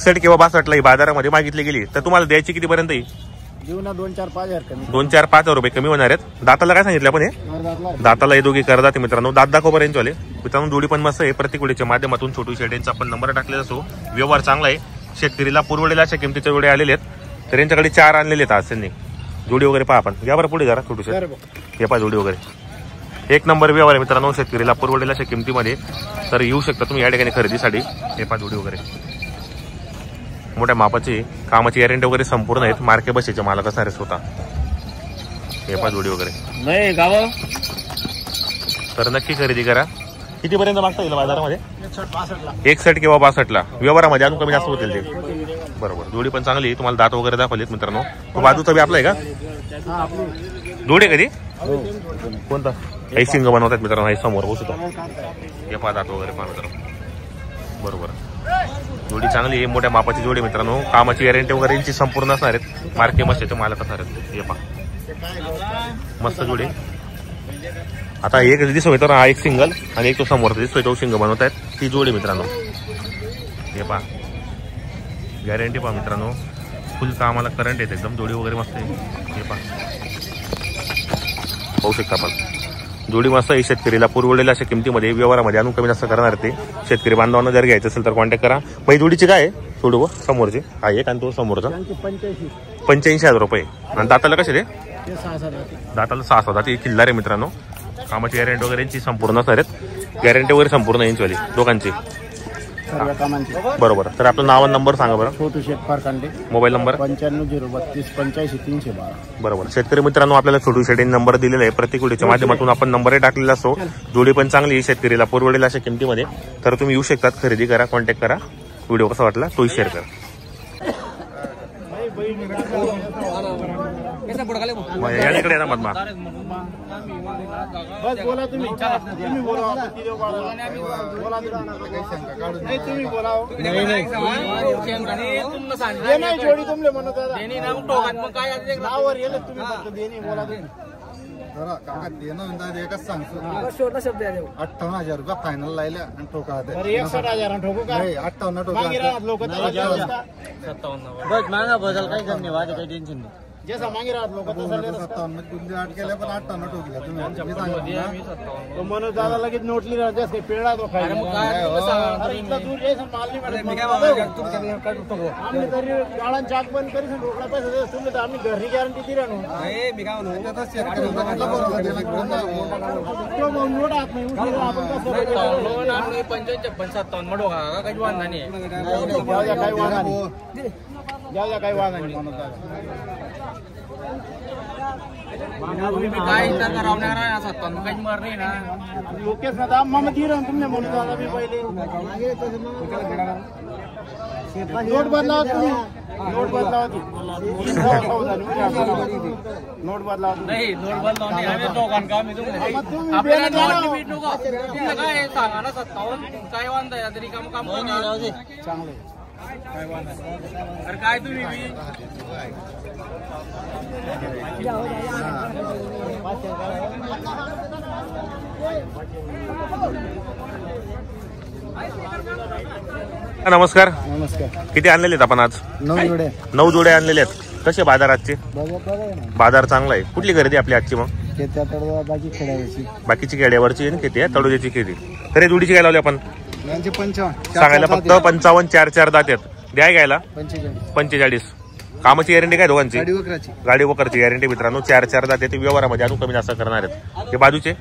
61 किंवा 62 ला बाजारामध्ये मागितली गेली तर तुम्हाला द्यायची किती पर्यंत येईल? देऊ ना 2-4-5 कमी, 2-4-5 रुपये कमी होणार आहेत. दाताला काय सांगितलं आपण हे? दाताला हे दोघी करदाते मित्रांनो. दात दाखवपर्यंत वाले मित्रांनो. जोडी पण मस्त आहे. प्रत्येक वेळेच्या माध्यमातून छोटू शेड्यांचा आपण नंबर टाकलेला असो. व्यवहार चांगला आहे. शेतकरीला पुरवडेला अशा किमतीच्या जोडे आलेले आहेत. तर यांच्याकडे 4 आणलेले आहेत आज त्यांनी. जोडी वगैरे पहा आपण. या बरं पुढे जरा छोटू शेड हे पहा जोडी वगैरे 1 नंबर व्यवहार आहे मित्रांनो. शेतकरीला पुरवडेला अशा किमतीमध्ये तर येऊ शकता तुम्ही या ठिकाणी खरेदीसाठी. हे पहा जोडी वगैरे मोठ्या मापाची, कामाची गॅरंटी वगैरे संपूर्ण आहेत. मार्के बसेचे मालक असणारे स्वतः. हे पहा जोडी वगैरे नाही गाव. तर नक्की खरेदी करा. किती पर्यंत मागता येईल बाजारामध्ये? 61 किंवा 62 ला. व्यवहारामध्ये अजून कमी जास्त होतील ते. बरोबर. जोडी पण चांगली. तुम्हाला दात वगैरे दाखवलेत मित्रांनो. तो बाजूचा बी आपला आहे का? जोडी कधी कोणता काही सिंग बनवतात मित्रांनो. हे समोर बसू. हे पहा दात वगैरे पहा मित्रांनो. बरोबर. जोडी चांगली आहे. मोठ्या मापाची जोडी मित्रांनो. कामाची गॅरंटी वगैरे यांची संपूर्ण असणार आहेत. मार्के मस्त मालक असणार आहेत. हे पहा मस्त जोडी. आता एक दिसतोय तर हा एक सिंगल आणि एक तो समोर दिसतोय तो सिंगल बनवत आहेत. ती जोडी मित्रांनो. हे पहा गॅरंटी पहा मित्रांनो. फुल कामाला करंट येते एकदम. जोडी वगैरे मस्त आहे. हे पहा पाहू शकता आपण. जोडी मस्त आहे. शेतकरीला पुरवलेल्या अशा किमतीमध्ये व्यवहारामध्ये आणून कमी जास्त करणार ते. शेतकरी बांधवांना जर घ्यायचं असेल तर कॉन्टॅक्ट करा. पहिली जोडीची काय आहे? सोडू समोरचे हा एक आणि तो समोरचा 85,000 रुपये. आणि दाताला कसे ते? दाताला 6 दात. ही किल्लार आहे मित्रांनो. कामाची गॅरंटी वगैरे यांची संपूर्ण असणार आहेत. गॅरंटी वगैरे संपूर्ण यांचीवाली दोघांची. बरोबर. तर आपलं नाव आणि नंबर सांगा बरं. छोटू शेठ फारकांडे. Mobile number 95 032 85 312. बरोबर. शेतकरी मित्रांनो आपल्याला छोटू शेठ नंबर दिलेला आहे. प्रत्येक व्हिडिओच्या माध्यमातून आपण नंबरही टाकलेला असतो. जोडी पण चांगली आहे. शेतकरीला पुरवडेला अशा किमतीमध्ये. तर तुम्ही येऊ शकतात. खरेदी करा. कॉन्टॅक्ट करा. व्हिडिओ कसा वाटला तोही शेअर करा. याकडे आहे ना मधमा. बस बोला तुम्ही. तुम्ही बोला. तुम्ही बोला. नाही जोडी तुमले म्हणत नावावर येले तुम्ही फक्त देणे बोला तुम्ही. काका देणं एकच सांगतो. 58,000 रुपये फायनल लायला आणि टोका 61,000 ठोकू का? 58 टोका लोक 57 मागा बदल काही धन्यवाद. काही टेन्शन नाही. जैसा मागे राहत लोक 57 कुंदी 8 केल्या पण 58 ठोकल्या तुम्ही. मनोज दादा लगेच नोटली राहते पेळा तो खायला. इतका दूर जायचं माल नाही. आम्ही तरी गाळा चाक बंद करी रोकडा पैसा तुम्ही तर आम्ही घरी गॅरंटी दिली ना. मी काय म्हणतो नोट आत नाही 55-57 म्हणू का काही वाद नाही. काही वाद नाही. जाऊ काही वाद नाही. काय रावणार काही मर नाही ना. लोकेश ना मग धीर तुमने म्हणून दादा मी पहिले नोट बदलावा तुम्ही. नोट बदलावा ती नोट बदलावा नाही. नोट बदलावा नाही. आम्ही दोघांना काम काय सांगा ना 57 काय वांदा तरी काम काम चांगलं अरे काय तुम्ही नमस्कार. नमस्कार. किती आणलेले आहेत आपण आज? 9 जोडे आणलेले आहेत. कसे बाजार आजचे? बाजार चांगला आहे. कुठली खरेदी आपली आजची मग? बाकीची खेड्यावरची आणि किती आहे तळोजाची खरेदी. तरी जोडीची काय लावली आपण? सांगायला फक्त 55 4 दात आहेत. द्या घ्यायला 45. कामाची गॅरंटी काय दोघांची? गाडी वकरची गॅरंटी मित्रांनो. 4 दात येते. व्यवहारामध्ये अजून कमी जास्त करणार आहेत. हे बाजूचे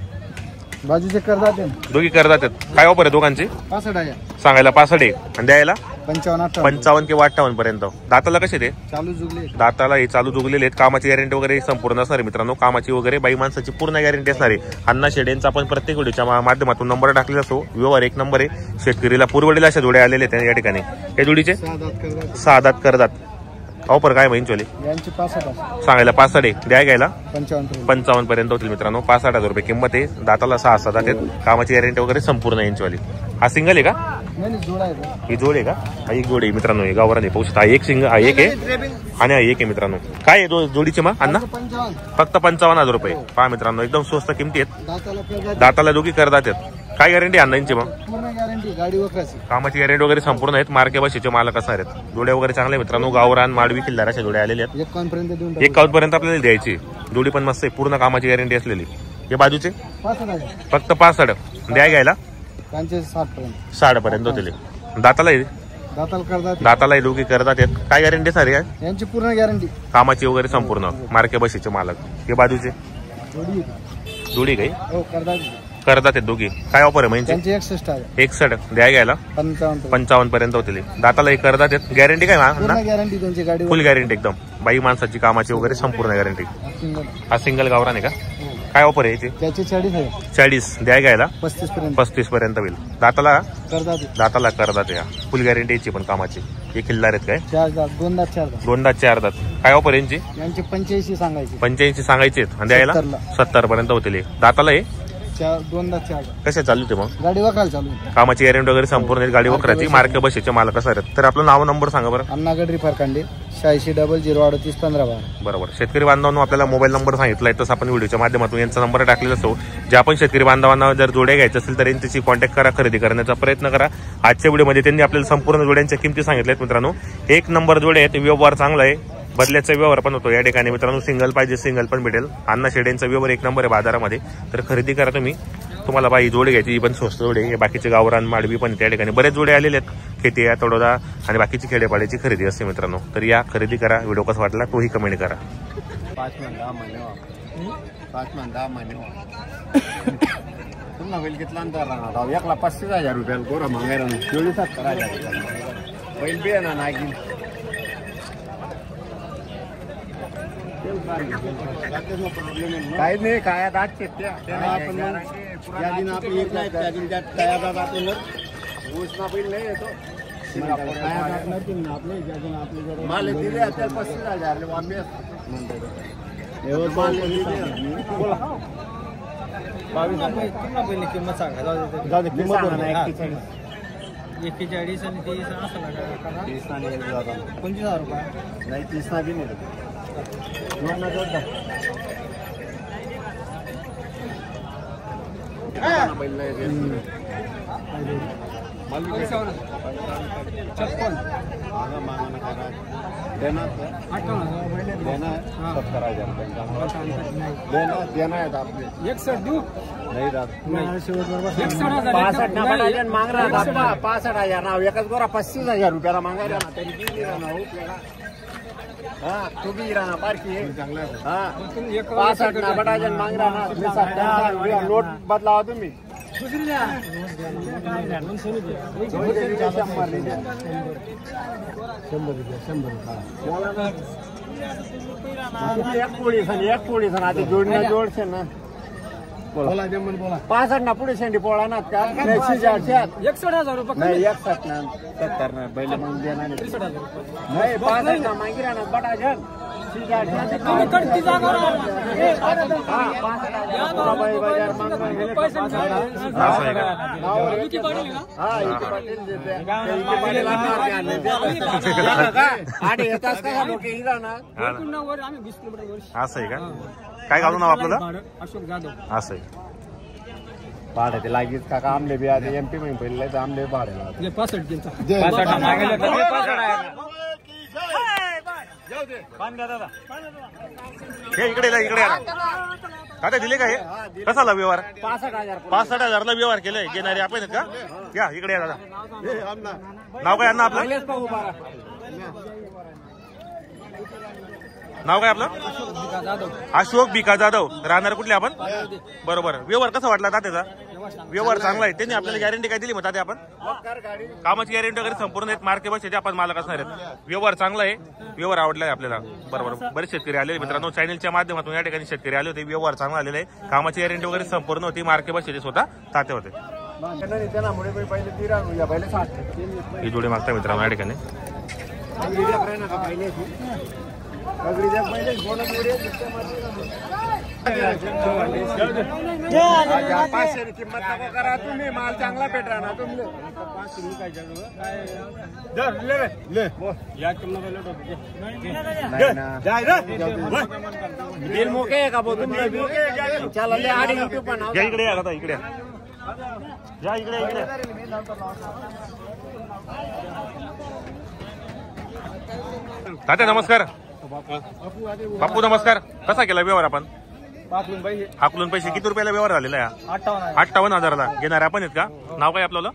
करदात दोघी करदात आहेत. काय ऑफर आहे दोघांची? 65,000 सांगायला 65 आणि द्यायला 55 किंवा 58 पर्यंत. दाताला कसे ते? चालू जुगले. दाताला हे चालू जुगलेले आहेत. कामाची गॅरंटी वगैरे संपूर्ण असणार आहे मित्रांनो. कामाची वगैरे बाई माणसाची पूर्ण गॅरंटी असणार आहे. अण्णा शेडेंचा आपण प्रत्येक व्हिडिओच्या माध्यमातून नंबर टाकलेला असो. व्यवहार 1 नंबर आहे. शेतकरीला पुरवडेला अशा जोड्या आलेले आहेत या ठिकाणी. या जोडीचे 6 दात करदात. ऑफर काय महिन्याची? सांगायला 65 द्या घ्यायला 55 पर्यंत होतील मित्रांनो. 65,000 रुपये किंमत आहे. दाताला 6 दात आहेत. कामाची गॅरंटी वगैरे संपूर्ण यांचीवाली. हा सिंगल आहे का? ही जोड आहे का? हा एक जोड आहे मित्रांनो. हे गावराने पाहू शकता. एक सिंगल हा एक आहे आणि हा एक आहे मित्रांनो. काय आहे जोडीचे मग अण्णा? फक्त 55,000 रुपये. पहा मित्रांनो एकदम स्वस्त किमती आहेत. दाताला दोघी करदात आहेत. काय गॅरंटी अंदांची मग? पूर्ण गॅरंटी गाडी वखराची. कामाची गॅरंटी वगैरे संपूर्ण आहेत. मार्के बशीचे मालक असणार आहेत. जोड्या वगैरे चांगले मित्रांनो. गावरान माडवी किल्लार अशा जोड्या आलेल्या आहेत. 1 काउंटपर्यंत देऊन 1 काउंटपर्यंत आपल्याला द्यायची. जोडी पण मस्त आहे. पूर्ण कामाची गॅरंटी असलेली. हे बाजूचे 65,000 फक्त 65 द्या घ्यायला. त्यांचे 60 पर्यंत 60 पर्यंत होतील. दाताला दाताल करतात. दाताला दोघी करतात आहेत. काय गॅरंटी सारी आहे यांची पूर्ण गॅरंटी. कामाची वगैरे संपूर्ण. मार्के बशीचे मालक. हे बाजूचे जोडी जोडी काही हो करतात. करतात आहेत दोघी. काय ऑफर आहे म्हणजे? त्यांचे 61,000 61 द्या घ्यायला 55 पर्यंत होतील. दाताला एक करतात आहेत. गॅरंटी काय पूर्ण गॅरंटी त्यांची गाडी. फुल गॅरंटी एकदम. बाई माणसाची कामाची वगैरे संपूर्ण गॅरंटी. हा सिंगल गावरान आहे का? काय ऑफर आहे याची? त्याचे 40,000 40 द्या घ्यायला 35 पर्यंत होईल. दाताला करतात. करतात या. फुल गॅरंटी याची पण कामाची. हे किल्लार आहेत काय? 4 दात 2 दात 4 दात 2 दात 4 दात. काय ऑफर यांची? यांचे 85 सांगायचे. 85 सांगायचे आणि द्यायला 70 पर्यंत होतील. दाताला हे 2 दात 4 दात. कसे चालू ते मग? गाडी वखराला चालू आहे. कामाची गॅरंटी वगैरे संपूर्ण आहेत. गाडी वखराची. मार्के बशीचे मालक असणार आहेत. तर आपलं नाव नंबर सांगा बरं. अण्णागड फरकांडे 8600381512. बरोबर. शेतकरी बांधवांनो आपल्याला मोबाईल नंबर सांगितलाय तसं आपण व्हिडिओच्या माध्यमातून यांचा नंबर टाकलेला असतो. ज्या पण शेतकरी बांधवांना जर जोड्या घ्यायच्या असेल तर यांच्याशी कॉन्टॅक्ट करा. खरेदी करण्याचा प्रयत्न करा. आजच्या व्हिडिओमध्ये त्यांनी आपल्याला संपूर्ण जोड्यांच्या किमती सांगितल्यात मित्रांनो. 1 नंबर जोडे आहेत. व्यवहार चांगला आहे. बदल्याचा व्यवहार पण होतो या ठिकाणी मित्रांनो. सिंगल पाहिजे सिंगल पण भेटेल. अण्णा शेड्यांचा व्यवहार 1 नंबर आहे बाजारामध्ये. तर खरेदी करा तुम्ही. तुम्हाला बाई जोडे घ्यायची ही पण स्वस्त जोडे. हे बाकीचे गावरान माडवी पण त्या ठिकाणी बरेच जोडे आलेले आहेत. खेटिया तडोदा आणि बाकीची खेडेपाड्याची खरेदी असते मित्रांनो. तर या खरेदी करा. व्हिडिओ कसा वाटला तोही कमेंट करा. 5 महिने पुन्हा बैल घेतला अंतर 1,35,000 रुपयाला गोरा मागायला 70,000 बैल बी ना नागिन काही नाही. काय दाटचे आपण ज्या दिन आपली एक नाही त्या दिन त्यात तयार दात आपण ऊसना बैल नाही येतो. माल दिले आता 35,000 आम्ही किंमत सांगा. जाऊ दे किंमत 41 आणि 30 असं लागा 25,000 रुपये नाही 30 ना बी नाही. माग रहा 65,000 नाव एकच गोरा 35,000 रुपयाला मागायला ना तरी तू भी राहणार बारकी हा 65 ना बटाजन मांग रहा नोट बदलावा तुम्ही. एक पोळी आता जोडण्या जोडशे ना 65 ना पुढे शेंडी पोळा ना 61,000 रुपये नाही 61 ना 70 ना बैल मग देणार नाही 65 ना मागी राहणार बटाजन असं आहे का? काय घालू नाव आपल्याला? अशोक जाधव. असं आहे. भाडे ते लागेल काका आमले बी आता MP मध्ये पहिले तर आमले भाडे 65 हे इकडे आता दिले का? हे कसा व्यवहार? 65,000 व्यवहार केलाय. घेणारे आपण आहेत का? या इकडे या दादा. नाव काय आपलं? नाव काय आपलं? अशोक भिका जाधव. राहणार कुठले आपण? बरोबर. व्यवहार कसा वाटला तात्याचा? व्यवहार चांगला आहे. त्यांनी आपल्याला गॅरंटी काय दिली मग तात्या? आपण कामाची गॅरंटी वगैरे संपूर्ण आहेत. मार्के बसचे आपण मालक असणार आहेत. व्यवहार चांगला आहे. व्यवहार आवडलाय आपल्याला. बरोबर. बरेच शेतकरी आले मित्रांनो. चॅनलच्या माध्यमातून या ठिकाणी शेतकरी आले होते. व्यवहार चांगला आलेला आहे. कामाची गॅरंटी वगैरे संपूर्ण होती. मार्के बसचे स्वतः तात्या होते. ही जोडी मागता मित्रांनो या ठिकाणी. किंमत करा तुम्ही माल चांगला पेटरा ना तुम्ही मोके का इकडे इकडे या इकडे इकडे. तात्या नमस्कार. बापू नमस्कार. कसा केला व्यवहार आपण? हाकलून पैसे किती रुपयाला व्यवहार झालेला आहे? 58,000ला. घेणार आपण आहेत का? नाव काय आपल्याला?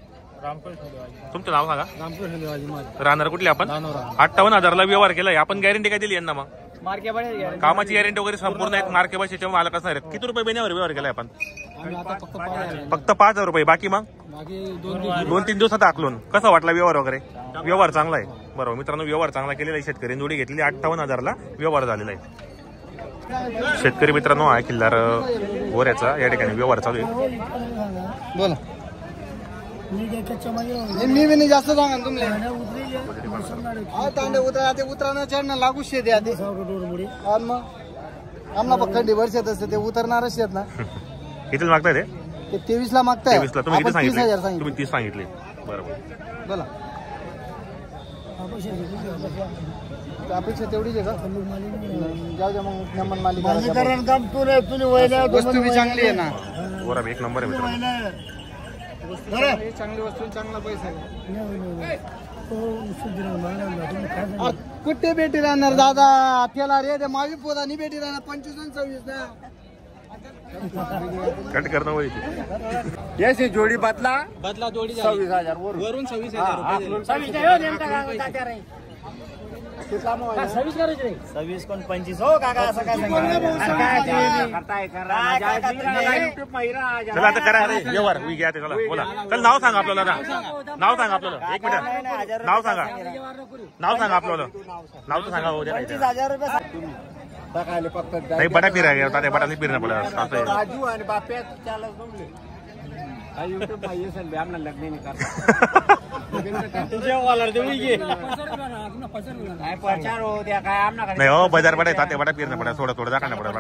तुमचं नाव सांगा. राहणार कुठले आपण? 58,000ला व्यवहार केलाय आपण. गॅरंटी काय दिली यांना? मग कामाची गॅरंटी वगैरे संपूर्ण आहेत. मार्के बसचे मालक असणार आहेत. किती रुपये महिन्यावर व्यवहार केलाय आपण? फक्त 5,000 रुपये. बाकी मग 2-3 दिवसात हाकलून. कसा वाटला व्यवहार वगैरे? व्यवहार चांगला आहे. बरोबर मित्रांनो, व्यवहार चांगला केलेला आहे. शेतकरी जोडी घेतलेली 58,000ला व्यवहार झालेला आहे. शेतकरी मित्रांनो हा किल्लार गोऱ्याचा या ठिकाणी व्यवहार चालू आहे. बोला. मी नाही जास्त सांगा तुम्हाला. तांडे उतरा ते उतरानं चढणं लागू शेत आहे आधी. मग आम्हाला फक्त वर्षात असते ते उतरणारच शेत ना. किती मागताय ते? 23ला मागताय. 23ला. तुम्ही किती सांगितले? तुम्ही 30 सांगितले. बरोबर. बोला. अपेक्षा तेवढीच आहे का? जाऊ द्या मग. नमन मालिक वस्तू बी चांगली आहे ना. गोरा एक नंबर आहे मित्रांनो. चांगली वस्तू चांगला पैसा. कुठे भेटी राहणार दादा? त्याला रे माझी पोता नाही भेटी राहणार. 25 आणि 26 ना. कट करणं वय याची जोडी बदला जोडी 26,000 वरून 26,000 26 कोण 25 हो काका असं काय चला आता करा व्यवहार. मी घ्या ते. चला बोला. चल नाव सांगा आपल्याला. नाव सांगा आपल्याला. 1 मिनिट. नाव सांगा. नाव सांगा आपल्याला. नाव तर सांगा. हो द्या. 25,000 रुपये नाही बडा फिरा गया होता. बडा नाही फिरणं पडत. राजू आणि बाप्या त्याला जमले. युट्यूब आमना लग्न नाही करता. नाही हो बाजार बडा ताते बडा फिरणं पडत. थोडं थोडं दाखवणं पडत.